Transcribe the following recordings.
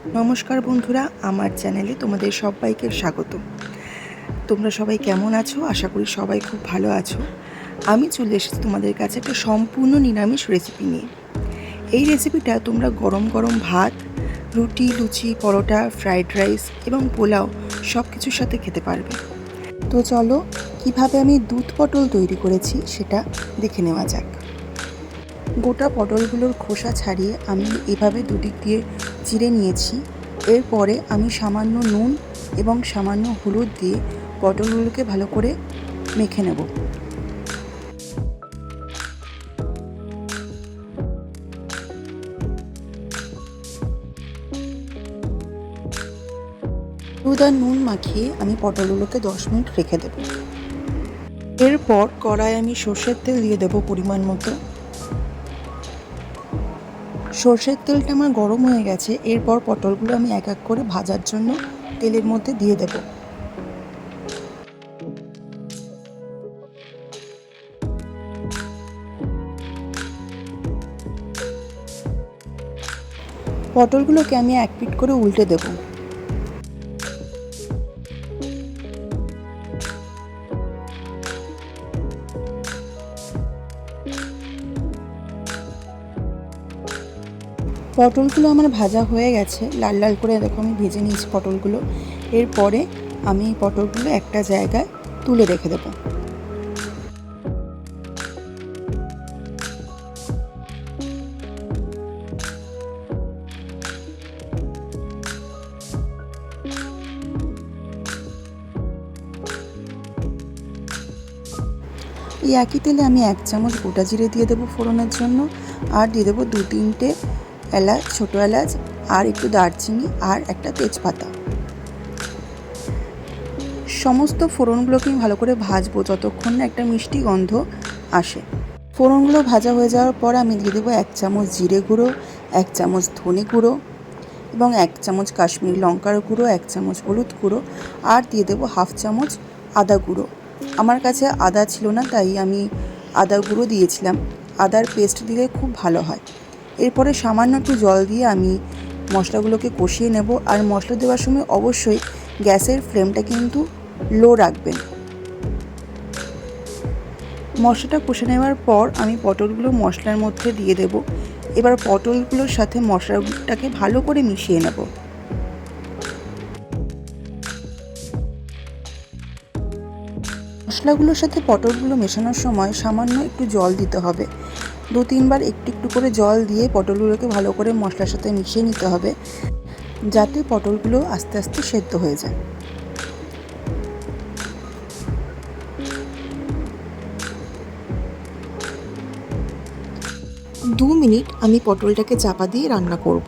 নমস্কার বন্ধুরা, আমার চ্যানেলে তোমাদের সবাইকে স্বাগত। তোমরা সবাই কেমন আছো? আশা করি সবাই খুব ভালো আছো। আমি চলে এসেছি তোমাদের কাছে একটা সম্পূর্ণ নিরামিষ রেসিপি নিয়ে। এই রেসিপিটা তোমরা গরম গরম ভাত, রুটি, লুচি, পরোটা, ফ্রাইড রাইস এবং পোলাও সব কিছুর সাথে খেতে পারবে। তো চলো, কিভাবে আমি দুধ পটল তৈরি করেছি সেটা দেখে নেওয়া যাক। গোটা পটলগুলোর খোসা ছাড়িয়ে আমি এভাবে দুদিক দিয়ে চিড়ে নিয়েছি। এরপরে আমি সামান্য নুন এবং সামান্য হলুদ দিয়ে পটলগুলোকে ভালো করে মেখে নেব। হলুদ আর নুন মাখিয়ে আমি পটলগুলোকে 10 মিনিট রেখে দেব। এরপর কড়াই আমি সর্ষের তেল দিয়ে দেবো পরিমাণ মতো। সর্ষের তেলটা আমার গরম হয়ে গেছে। এরপর পটলগুলো আমি এক এক করে ভাজার জন্য তেলের মধ্যে দিয়ে দেব। পটলগুলোকে আমি এক পিঠ করে উল্টে দেব। পটলগুলো আমার ভাজা হয়ে গেছে, লাল লাল করে দেখো আমি ভেজে নিয়েছি পটলগুলো। এরপরে আমি পটলগুলো একটা জায়গায় তুলে রেখে দেব। এই একই তেলে আমি 1 চামচ গোটা জিরে দিয়ে দেবো ফোড়নের জন্য, আর দিয়ে দেবো 2-3টে এলাচ, ছোটো এলাচ, আর একটু দারচিনি আর একটা তেজপাতা। সমস্ত ফোড়নগুলোকে আমি ভালো করে ভাজবো যতক্ষণ না একটা মিষ্টি গন্ধ আসে। ফোড়নগুলো ভাজা হয়ে যাওয়ার পর আমি দিয়ে দেবো 1 চামচ জিরে গুঁড়ো, 1 চামচ ধনে গুঁড়ো এবং 1 চামচ কাশ্মীরি লঙ্কার গুঁড়ো, 1 চামচ হলুদ গুঁড়ো, আর দিয়ে দেবো 1/2 চামচ আদা গুঁড়ো। আমার কাছে আদা ছিল না, তাই আমি আদা গুঁড়ো দিয়েছিলাম। আদার পেস্ট দিলে খুব ভালো হয়। এরপরে সামান্য একটু জল দিয়ে আমি মশলাগুলোকে কষিয়ে নেব। আর মশলা দেওয়ার সময় অবশ্যই গ্যাসের ফ্লেমটা কিন্তু লো রাখবেন। মশলাটা কষে নেওয়ার পর আমি পটলগুলো মশলার মধ্যে দিয়ে দেব। এবার পটলগুলোর সাথে মশলাটাকে ভালো করে মিশিয়ে নেব। মশলাগুলোর সাথে পটলগুলো মেশানোর সময় সামান্য একটু জল দিতে হবে। 2-3 বার একটু একটু করে জল দিয়ে পটলগুলোকে ভালো করে মশলার সাথে মিশিয়ে নিতে হবে, যাতে পটলগুলো আস্তে আস্তে সেদ্ধ হয়ে যায়। দু মিনিট আমি পটলটাকে চাপা দিয়ে রান্না করব।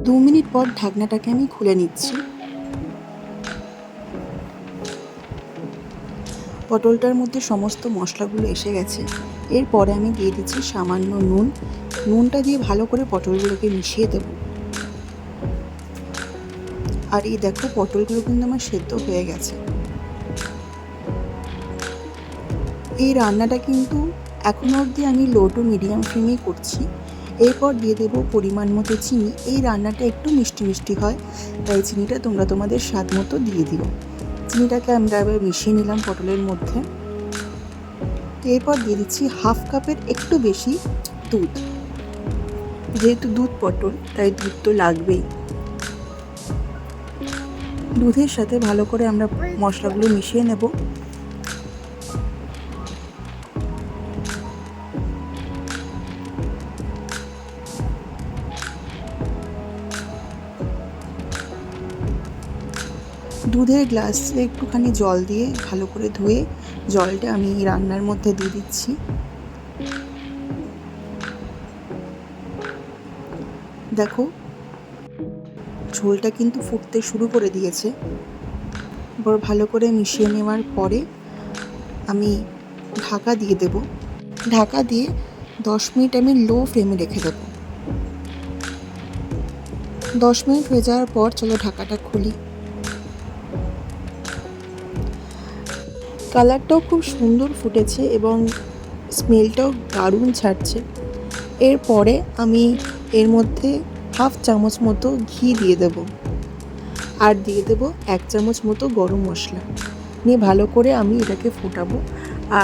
2 মিনিট পর ঢাকনাটাকে আমি খুলে নিচ্ছি। পটলটার মধ্যে সমস্ত মশলাগুলো এসে গেছে। এরপরে আমি দিয়ে দিচ্ছি সামান্য নুন। নুনটা দিয়ে ভালো করে পটলগুলোকে মিশিয়ে দেব। আর এই দেখো পটলগুলো কিন্তু আমার সেদ্ধ হয়ে গেছে। এই রান্নাটা কিন্তু এখনো অবধি আমি লো টু মিডিয়াম ফ্লেমেই করছি। এরপর দিয়ে দেবো পরিমাণ মতো চিনি। এই রান্নাটা একটু মিষ্টি মিষ্টি হয়, তাই চিনিটা তোমরা তোমাদের স্বাদ মতো দিয়ে দিও। চিনিটাকে আমরা এবার মিশিয়ে নিলাম পটলের মধ্যে। এরপর দিয়ে দিচ্ছি 1/2 কাপের একটু বেশি দুধ। যেহেতু দুধ পটল তাই দুধ তো লাগবেই। দুধের সাথে ভালো করে আমরা মশলাগুলো মিশিয়ে নেব। দুধের গ্লাসে একটুখানি জল দিয়ে ভালো করে ধুয়ে জলটা আমি রান্নার মধ্যে দিয়ে দিচ্ছি। দেখো ঝোলটা কিন্তু ফুটতে শুরু করে দিয়েছে। এবার ভালো করে মিশিয়ে নেওয়ার পরে আমি ঢাকা দিয়ে দেব। ঢাকা দিয়ে 10 মিনিট আমি লো ফ্লেমে রেখে দেব। 10 মিনিট হয়ে যাওয়ার পর চলো ঢাকাটা খুলি। কালারটাও খুব সুন্দর ফুটেছে এবং স্মেলটাও দারুণ ছাড়ছে। এরপরে আমি এর মধ্যে হাফ চামচ মতো ঘি দিয়ে দেব, আর দিয়ে দেব 1 চামচ মতো গরম মশলা নিয়ে ভালো করে আমি এটাকে ফোটাবো।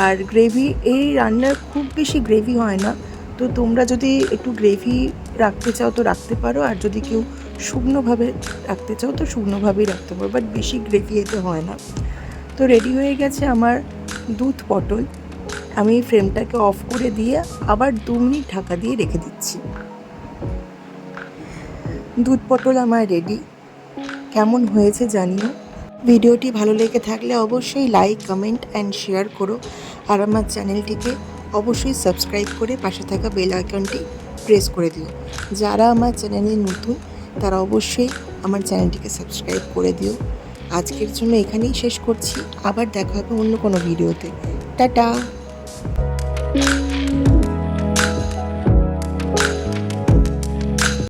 আর গ্রেভি, এই রান্নার খুব বেশি গ্রেভি হয় না, তো তোমরা যদি একটু গ্রেভি রাখতে চাও তো রাখতে পারো, আর যদি কেউ শুকনোভাবে রাখতে চাও তো শুকনোভাবেই রাখতে পারো, বাট বেশি গ্রেভি এতে হয় না। তো রেডি হয়ে গেছে আমার দুধ পটল। আমি ফ্লেমটাকে অফ করে দিয়ে আবার 2 মিনিট ঢাকা দিয়ে রেখে দিচ্ছি। দুধ পটল আমার রেডি। কেমন হয়েছে জানিও। ভিডিওটি ভালো লেগে থাকলে অবশ্যই লাইক, কমেন্ট অ্যান্ড শেয়ার করো, আর আমার চ্যানেলটিকে অবশ্যই সাবস্ক্রাইব করে পাশে থাকা বেল আইকনটি প্রেস করে দিও। যারা আমার চ্যানেলে নতুন তারা অবশ্যই আমার চ্যানেলটিকে সাবস্ক্রাইব করে দিও। আজকের জন্য এখানেই শেষ করছি, আবার দেখা হবে অন্য কোনো ভিডিওতে। টাটা।